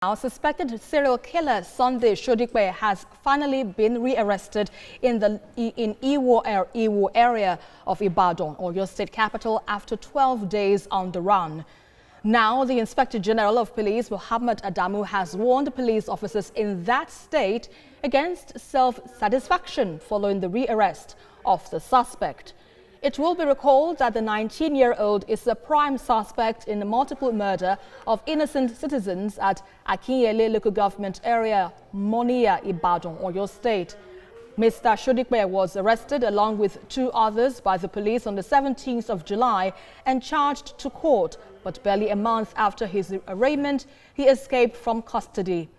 Now, suspected serial killer Sunday Shodigbe has finally been rearrested in Iwo area of Ibadan, Oyo State capital, after 12 days on the run. Now, the Inspector General of Police, Mohammed Adamu, has warned police officers in that state against self-satisfaction following the rearrest of the suspect. It will be recalled that the 19-year-old is a prime suspect in the multiple murder of innocent citizens at Akinyele local government area, Monia, Ibadan, Oyo State. Mr. Shodigbe was arrested along with two others by the police on the 17th of July and charged to court, but barely a month after his arraignment, he escaped from custody.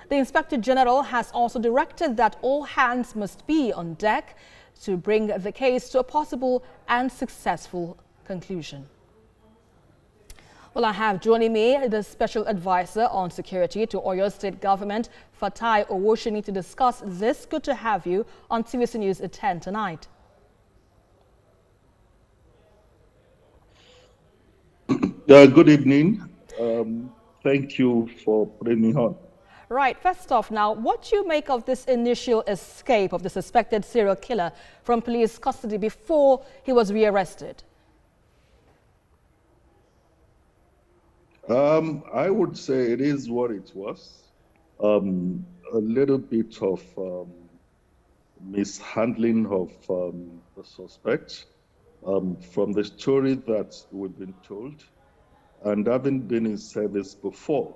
The Inspector General has also directed that all hands must be on deck to bring the case to a possible and successful conclusion. Well, I have joining me the Special Advisor on Security to Oyo State Government, Fatai Owoseni, to discuss this. Good to have you on TVC News at 10 tonight. Good evening. Thank you for putting me on. Right. First off, now, what do you make of this initial escape of the suspected serial killer from police custody before he was rearrested? I would say it is what it was. A little bit of mishandling of the suspect. From the story that we've been told, and having been in service before,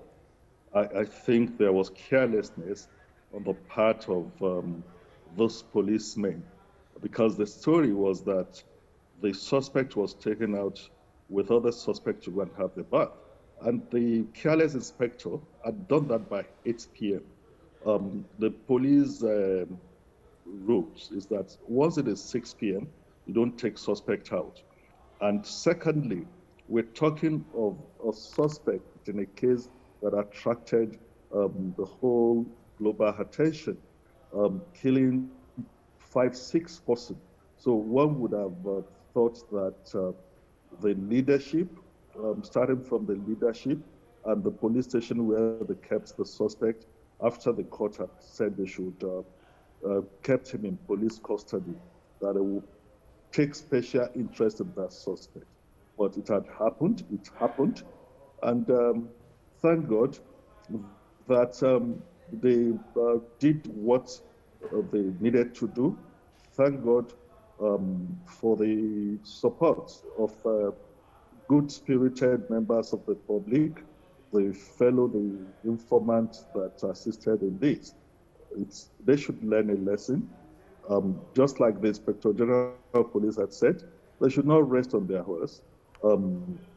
I think there was carelessness on the part of those policemen, because the story was that the suspect was taken out with other suspects to go and have the bath. And the careless inspector had done that by 8 p.m. The police rules is that once it is 6 p.m., you don't take suspect out. And secondly, we're talking of a suspect in a case that attracted the whole global attention, killing 5-6 persons. So one would have thought that the leadership, starting from the leadership and the police station where they kept the suspect, after the court had said they should kept him in police custody, that they would take special interest in that suspect. But it had happened, and thank God that they did what they needed to do. Thank God for the support of good-spirited members of the public, the informants that assisted in this. They should learn a lesson. Just like the Inspector General of Police had said, they should not rest on their horse.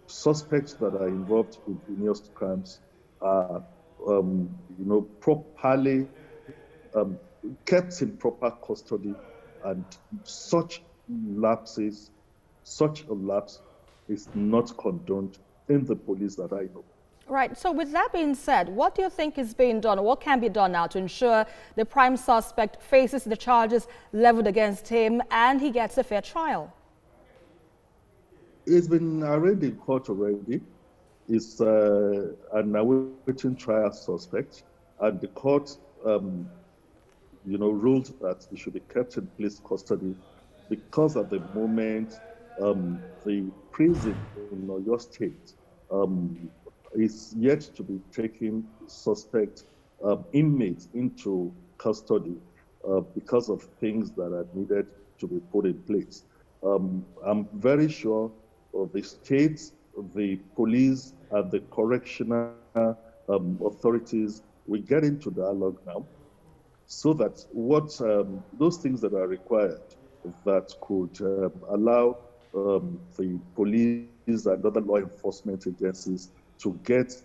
Suspects that are involved in heinous crimes are, properly kept in proper custody, and such a lapse is not condoned in the police that I know. Right. So with that being said, what do you think is being done? What can be done now to ensure the prime suspect faces the charges leveled against him and he gets a fair trial? It's been arraigned in court already. It's an awaiting trial suspect, and the court, ruled that he should be kept in police custody because at the moment the prison in Oyo State is yet to be taking suspect inmates into custody because of things that are needed to be put in place. I'm very sure the states, the police, and the correctional authorities will get into dialogue now, so that those things that are required that could allow the police and other law enforcement agencies to get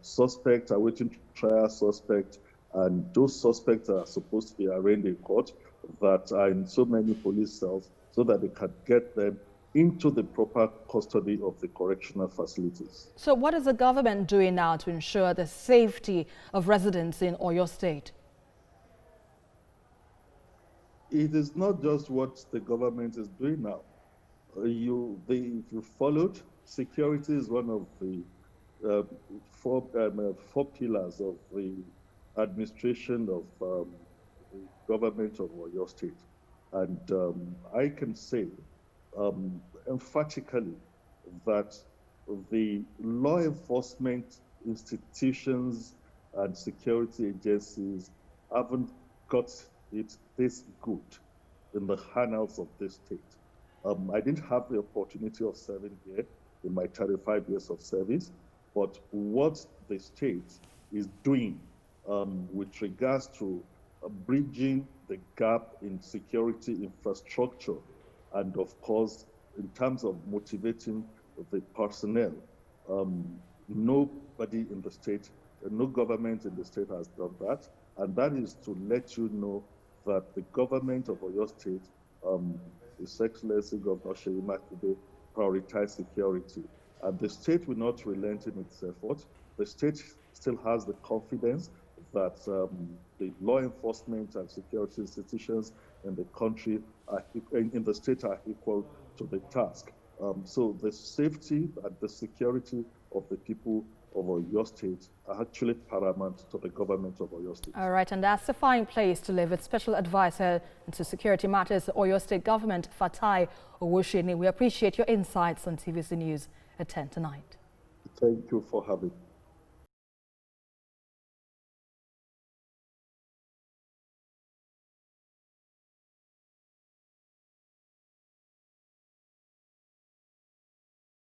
suspect, awaiting trial suspect, and those suspects are supposed to be arraigned in court that are in so many police cells, so that they can get them into the proper custody of the correctional facilities. So what is the government doing now to ensure the safety of residents in Oyo State? It is not just what the government is doing now. If you followed, security is one of the four pillars of the administration of the government of Oyo State. And I can say emphatically that the law enforcement institutions and security agencies haven't got it this good in the annals of this state. I didn't have the opportunity of serving here in my 35 years of service, but what the state is doing with regards to bridging the gap in security infrastructure, and of course, in terms of motivating the personnel, nobody in the state, no government in the state has done that. And that is to let you know that the government of Oyo State, His Excellency Governor Seyi Makinde, prioritize security. And the state will not relent in its effort. The state still has the confidence that the law enforcement and security institutions in the country, in the state, are equal to the task. So the safety and the security of the people of Oyo State are actually paramount to the government of Oyo State. All right, and that's a fine place to live with Special Advisor into Security Matters, the Oyo State Government, Fatai Owoseni. We appreciate your insights on TVC News at 10 tonight. Thank you for having me.